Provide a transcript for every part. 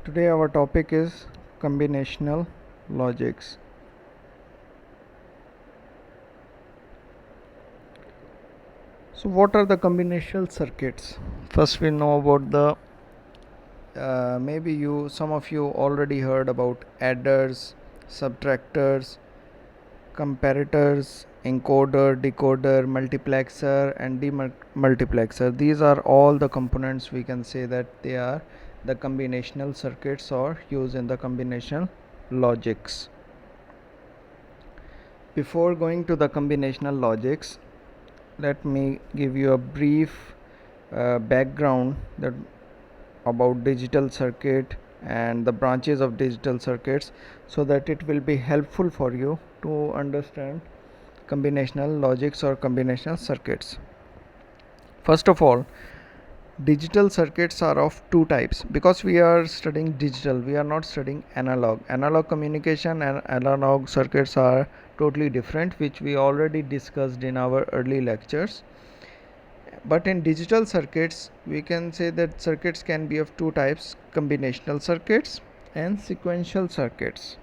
Today our topic is combinational logics. So what are the combinational circuits? First we know about the maybe some of you already heard about adders, subtractors, comparators, encoder, decoder, multiplexer and demultiplexer. These are all the components we can say that they are the combinational circuits or used in the combinational logics. Before going to the combinational logics, let me give you a brief background that about digital circuit and the branches of digital circuits, so that it will be helpful for you to understand combinational logics or combinational circuits. First of all, digital circuits are of two types, because we are studying digital, we are not studying analog communication, and analog circuits are totally different, which we already discussed in our early lectures. But in digital circuits we can say that circuits can be of two types: combinational circuits and sequential circuits.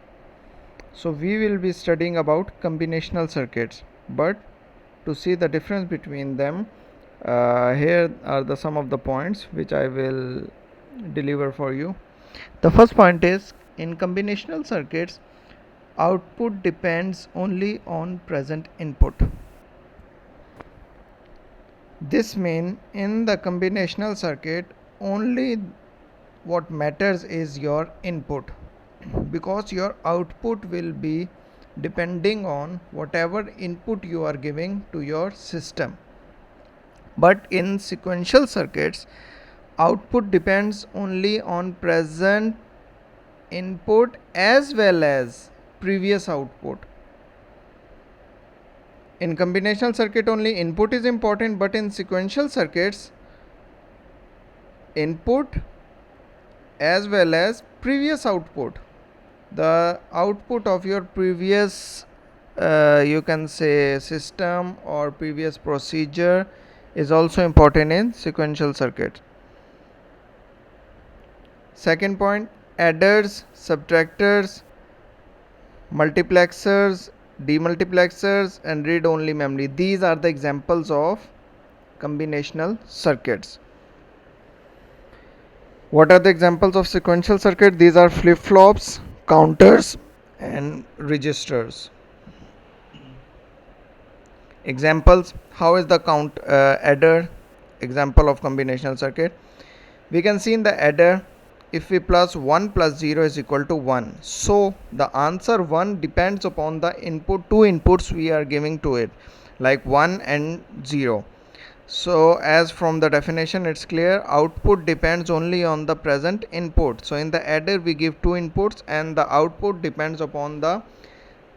So we will be studying about combinational circuits, but to see the difference between them, here are some of the points which I will deliver for you. The first point is, in combinational circuits, output depends only on present input. This means in the combinational circuit, only what matters is your input, because your output will be depending on whatever input you are giving to your system. But in sequential circuits, output depends only on present input as well as previous output. In combinational circuit only input is important, but in sequential circuits, input as well as previous output, the output of your previous you can say system or previous procedure, is also important in sequential circuit. Second point, adders, subtractors, multiplexers, demultiplexers and read only memory, these are the examples of combinational circuits. What are the examples of sequential circuit? These are flip-flops, counters and registers. Examples: how is the adder example of combinational circuit? We can see in the adder, if we plus 1 plus 0 is equal to 1, so the answer 1 depends upon the two inputs we are giving to it, like 1 and 0. So as from the definition it's clear, output depends only on the present input. So in the adder we give two inputs and the output depends upon the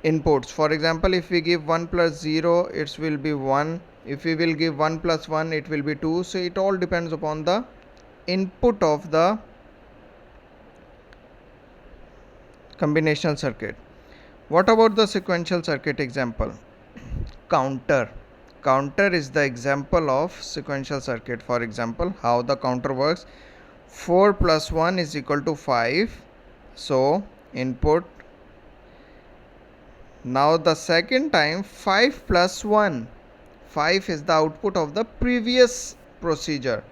inputs. For example, if we give 1 plus 0, it will be 1. If we will give 1 plus 1, it will be 2. So it all depends upon the input of the combinational circuit. What about the sequential circuit example? Counter is the example of sequential circuit. For example, how the counter works: 4 plus 1 is equal to 5, so input. Now the second time, 5 plus 1, 5 is the output of the previous procedure,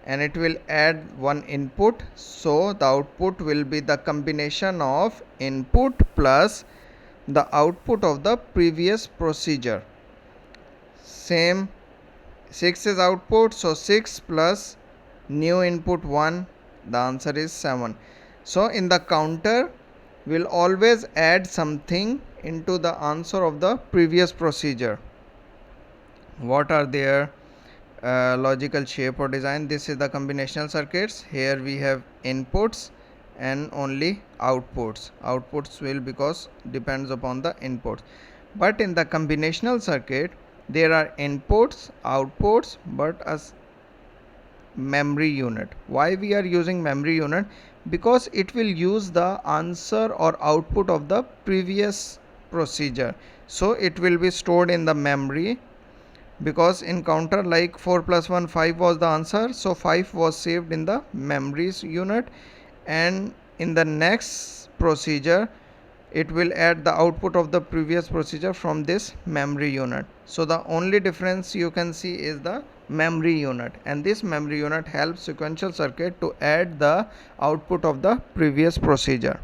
and it will add one input, so the output will be the combination of input plus the output of the previous procedure. Same, 6 is output, so 6 plus new input 1, the answer is 7. So in the counter, we'll always add something into the answer of the previous procedure. What are their logical shape or design? This is the combinational circuits. Here we have inputs and only outputs. Outputs will because depends upon the inputs. But in the combinational circuit, there are inputs, outputs, but as memory unit. Why we are using memory unit? Because it will use the answer or output of the previous procedure, so it will be stored in the memory. Because in counter, like 4 plus 1, 5 was the answer, so 5 was saved in the memories unit, and in the next procedure it will add the output of the previous procedure from this memory unit. So the only difference you can see is the memory unit, and this memory unit helps sequential circuit to add the output of the previous procedure.